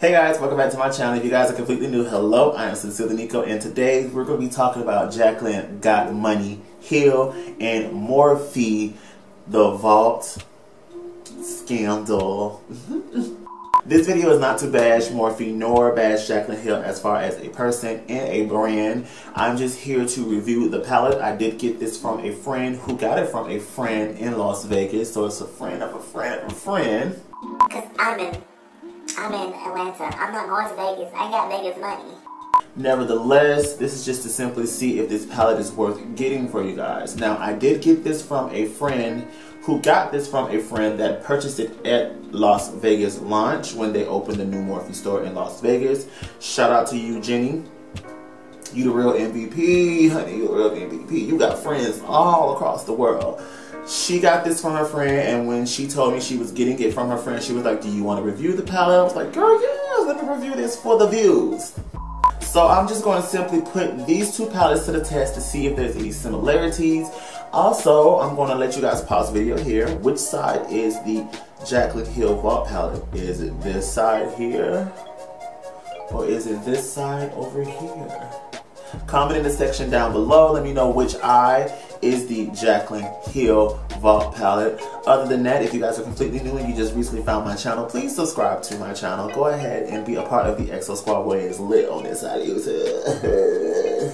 Hey guys, welcome back to my channel. If you guys are completely new, hello, I am sincerely Niko, and today we're going to be talking about Jaclyn Got Money Hill and Morphe, the Vault Scandal. This video is not to bash Morphe nor bash Jaclyn Hill as far as a person and a brand. I'm just here to review the palette. I did get this from a friend who got it from a friend in Las Vegas, so it's a friend of a friend of a friend. Because I'm in Atlanta. I'm not going to Vegas. I ain't got Vegas money. Nevertheless, this is just to simply see if this palette is worth getting for you guys. Now, I did get this from a friend who got this from a friend that purchased it at Las Vegas launch when they opened the new Morphe store in Las Vegas. Shout out to you, Jenny. You the real MVP, honey. You the real MVP. You got friends all across the world. She got this from her friend, and when she told me she was getting it from her friend, she was like, do you want to review the palette? I was like, girl, yeah, let me review this for the views. So I'm just going to simply put these two palettes to the test to see if there's any similarities. Also, I'm going to let you guys pause the video here. Which side is the Jaclyn Hill Vault palette? Is it this side here? Or is it this side over here? Comment in the section down below. Let me know which eye is the Jaclyn Hill Vault palette. Other than that, if you guys are completely new and you just recently found my channel, please subscribe to my channel. Go ahead and be a part of the EXO Squad where it's lit on this side of YouTube.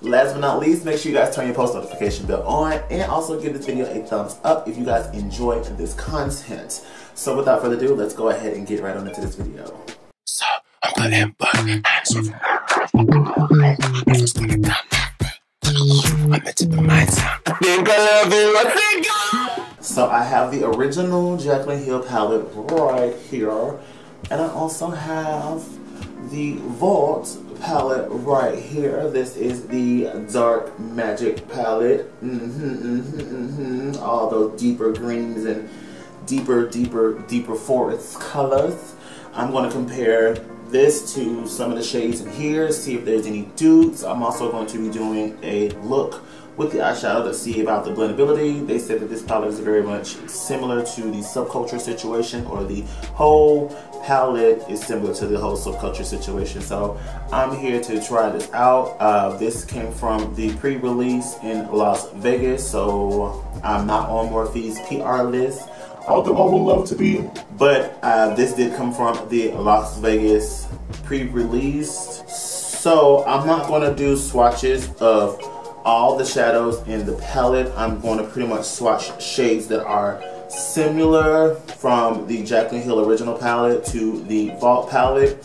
Last but not least, make sure you guys turn your post notification bell on and also give this video a thumbs up if you guys enjoyed this content. So without further ado, let's go ahead and get right on into this video. So I'm putting So I have the original Jaclyn Hill palette right here, and I also have the Vault palette right here. This is the Dark Magic palette. All those deeper greens and deeper forest colors. I'm going to compare this to some of the shades in here, see if there's any dupes. I'm also going to be doing a look with the eyeshadow to see about the blendability. They said that this palette is very much similar to the subculture situation, or the whole palette is similar to the whole subculture situation. So I'm here to try this out. This came from the pre-release in Las Vegas, so I'm not on Morphe's PR list, although I would love to be. But this did come from the Las Vegas pre-release. So I'm not going to do swatches of all the shadows in the palette. I'm going to pretty much swatch shades that are similar from the Jaclyn Hill original palette to the Vault palette,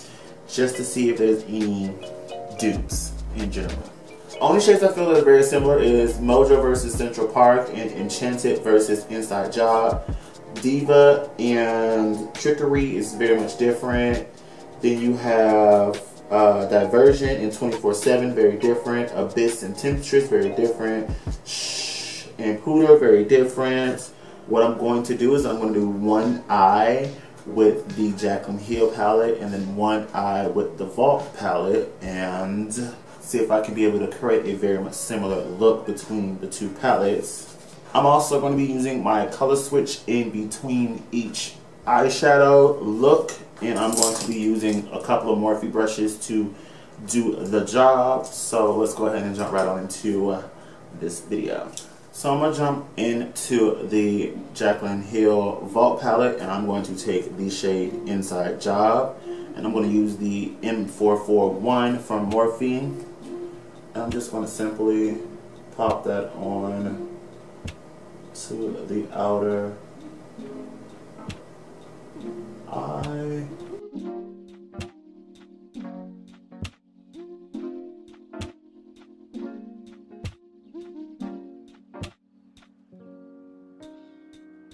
just to see if there's any dupes in general. Only shades I feel that are very similar is Mojo versus Central Park and Enchanted versus Inside Job. Diva and Trickery is very much different. Then you have Diversion and 24/7, very different. Abyss and Temptress, very different. Shh and Pooter, very different. What I'm going to do is I'm going to do one eye with the Jaclyn Hill palette and then one eye with the Vault palette, and see if I can be able to create a very much similar look between the two palettes. I'm also going to be using my color switch in between each eyeshadow look, and I'm going to be using a couple of Morphe brushes to do the job. So let's go ahead and jump right on into this video. So I'm going to jump into the Jaclyn Hill Vault palette, and I'm going to take the shade Inside Job, and I'm going to use the M441 from Morphe, and I'm just going to simply pop that on to the outer eye.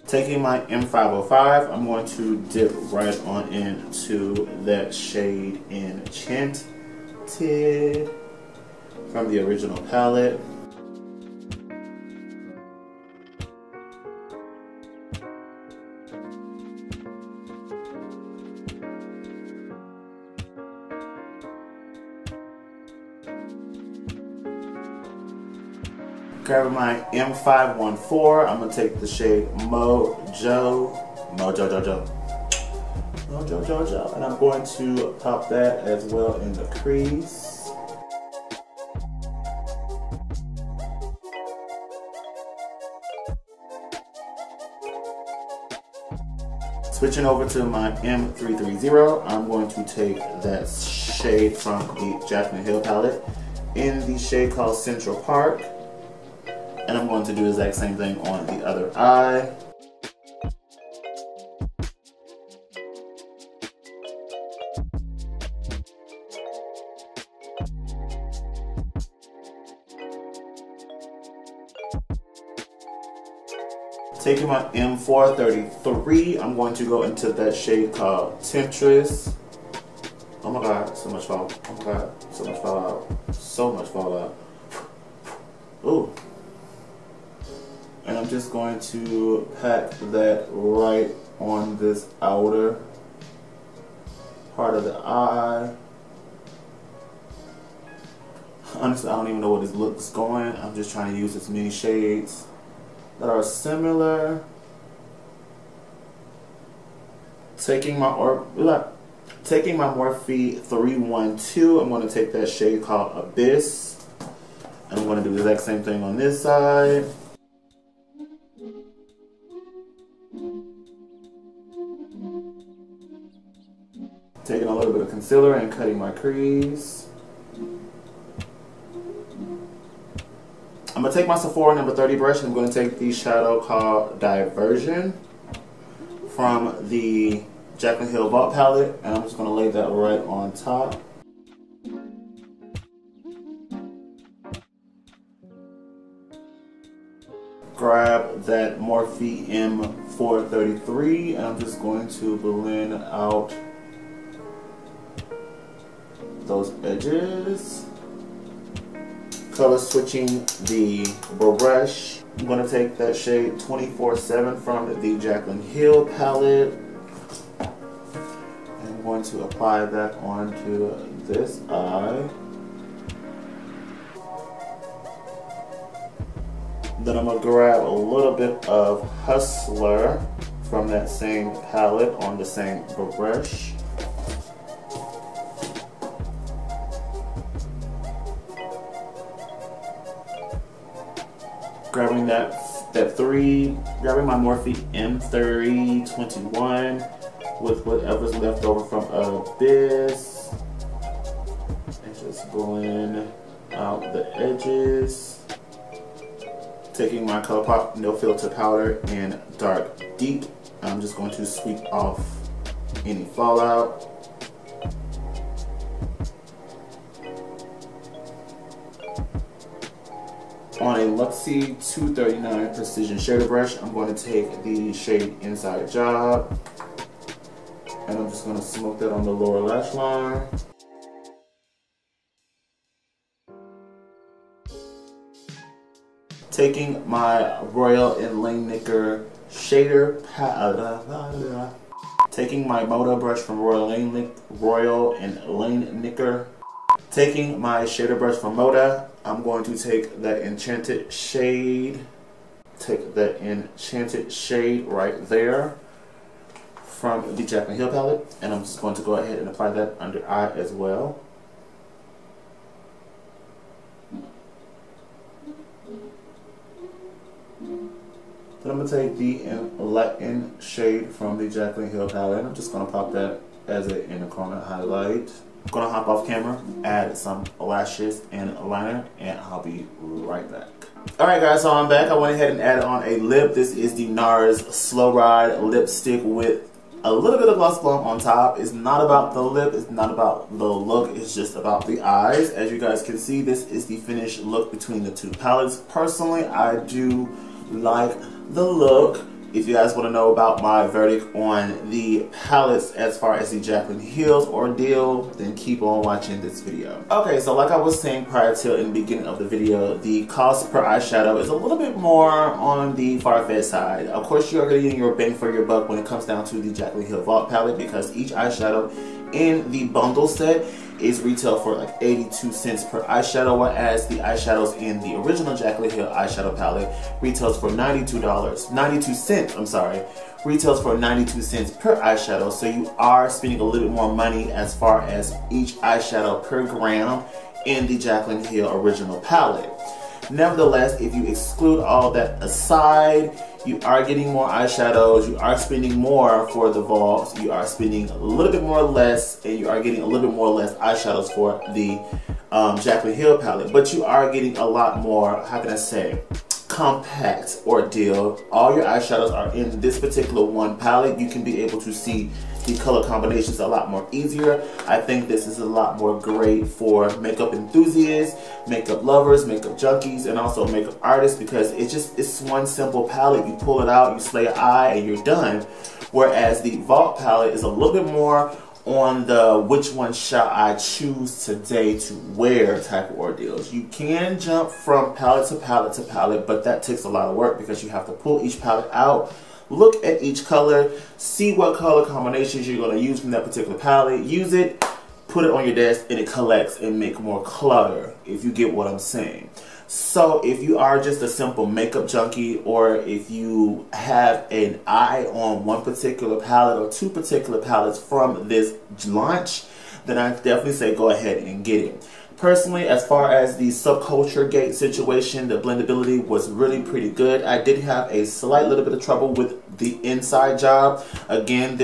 Taking my M505, I'm going to dip right on into that shade Enchanted from the original palette. Grab my M514. I'm gonna take the shade Mojo. Jojo. And I'm going to pop that as well in the crease. Switching over to my M330, I'm going to take that shade from the Jaclyn Hill palette in the shade called Central Park. And I'm going to do the exact same thing on the other eye. Taking my M433, I'm going to go into that shade called Temptress. Oh my god, so much fall. Oh my god, so much fallout. So much fallout. Ooh. And I'm just going to pack that right on this outer part of the eye. Honestly, I don't even know where this look's going. I'm just trying to use as many shades that are similar. Taking my Morphe 312, I'm going to take that shade called Abyss, and I'm going to do the exact same thing on this side. Taking a little bit of concealer and cutting my crease. I'm going to take my Sephora number 30 brush and I'm going to take the shadow called Diversion from the Jaclyn Hill Vault palette, and I'm just going to lay that right on top. Grab that Morphe M433 and I'm just going to blend out those edges. Color switching the brush. I'm going to take that shade 24/7 from the Jaclyn Hill palette. And I'm going to apply that onto this eye. Then I'm going to grab a little bit of Hustler from that same palette on the same brush. Grabbing grabbing my Morphe M321 with whatever's left over from Abyss, and just blend out the edges. Taking my ColourPop No Filter powder in Dark Deep, I'm just going to sweep off any fallout. On a Luxie 239 Precision Shader Brush, I'm going to take the shade Inside Job, and I'm just going to smoke that on the lower lash line. Taking my Royal and Lane Knicker shader taking my Moda brush from Royal and Lane Knicker. Taking my shader brush from Moda, I'm going to take that Enchanted shade. Take that Enchanted shade right there from the Jaclyn Hill palette, and I'm just going to go ahead and apply that under eye as well. Then I'm going to take the Latin shade from the Jaclyn Hill palette, and I'm just going to pop that as an inner corner highlight. I'm going to hop off camera, add some lashes and liner, and I'll be right back. Alright guys, so I'm back. I went ahead and added on a lip. This is the NARS Slow Ride lipstick with a little bit of gloss glum on top. It's not about the lip, it's not about the look, it's just about the eyes. As you guys can see, this is the finished look between the two palettes. Personally, I do like the look. If you guys want to know about my verdict on the palettes as far as the Jaclyn Hill's ordeal, then keep on watching this video. Okay, so like I was saying prior to in the beginning of the video, the cost per eyeshadow is a little bit more on the far-fetched side. Of course, you are getting your bang for your buck when it comes down to the Jaclyn Hill Vault palette, because each eyeshadow in the bundle set is retail for like 82 cents per eyeshadow, whereas the eyeshadows in the original Jaclyn Hill eyeshadow palette retails for 92 cents, retails for 92 cents per eyeshadow, so you are spending a little bit more money as far as each eyeshadow per gram in the Jaclyn Hill original palette. Nevertheless, if you exclude all that aside, you are getting more eyeshadows, you are spending more for the vaults, you are spending a little bit more or less, and you are getting a little bit more or less eyeshadows for the Jaclyn Hill palette. But you are getting a lot more, how can I say, compact ordeal. All your eyeshadows are in this particular one palette. You can be able to see the color combinations a lot more easier. I think this is a lot more great for makeup enthusiasts, makeup lovers, makeup junkies, and also makeup artists, because it's one simple palette. You pull it out, you slay an eye, and you're done. Whereas the Vault palette is a little bit more on the which one shall I choose today to wear type of ordeals. You can jump from palette to palette to palette, but that takes a lot of work because you have to pull each palette out, look at each color, see what color combinations you're going to use from that particular palette, use it, put it on your desk, and it collects and make more clutter, if you get what I'm saying. So if you are just a simple makeup junkie, or if you have an eye on one particular palette or two particular palettes from this launch, then I definitely say go ahead and get it. Personally, as far as the subculture gate situation, the blendability was really pretty good. I did have a slight little bit of trouble with the inside job. Again,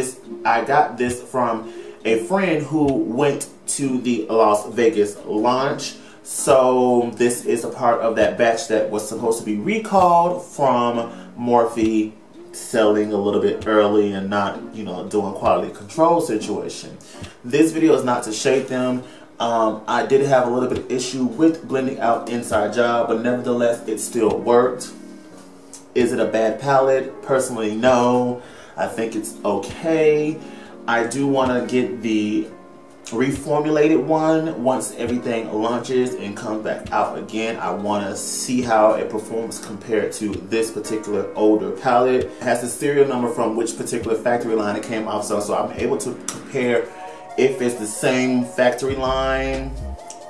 I got this from a friend who went to the Las Vegas launch. So this is a part of that batch that was supposed to be recalled from Morphe selling a little bit early and not, you know, doing quality control situation. This video is not to shade them. I did have a little bit of issue with blending out inside job, but nevertheless it still worked. Is it a bad palette? Personally, no. I think it's okay. I do want to get the reformulated one once everything launches and comes back out again. I want to see how it performs compared to this particular older palette. It has the serial number from which particular factory line it came off, so I'm able to compare if it's the same factory line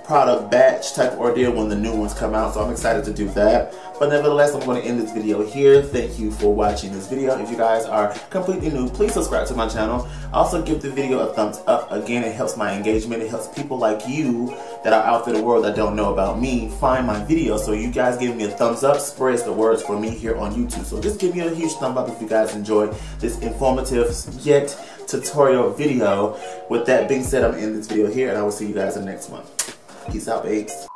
product batch type ordeal when the new ones come out. So I'm excited to do that. But nevertheless, I'm going to end this video here. Thank you for watching this video. If you guys are completely new, please subscribe to my channel. Also give the video a thumbs up. Again, it helps my engagement. It helps people like you that are out there in the world that don't know about me find my videos. So you guys give me a thumbs up spreads the words for me here on YouTube. So just give me a huge thumb up if you guys enjoyed this informative yet tutorial video. With that being said, I'm going to end this video here, and I will see you guys in the next one. Peace out, babes.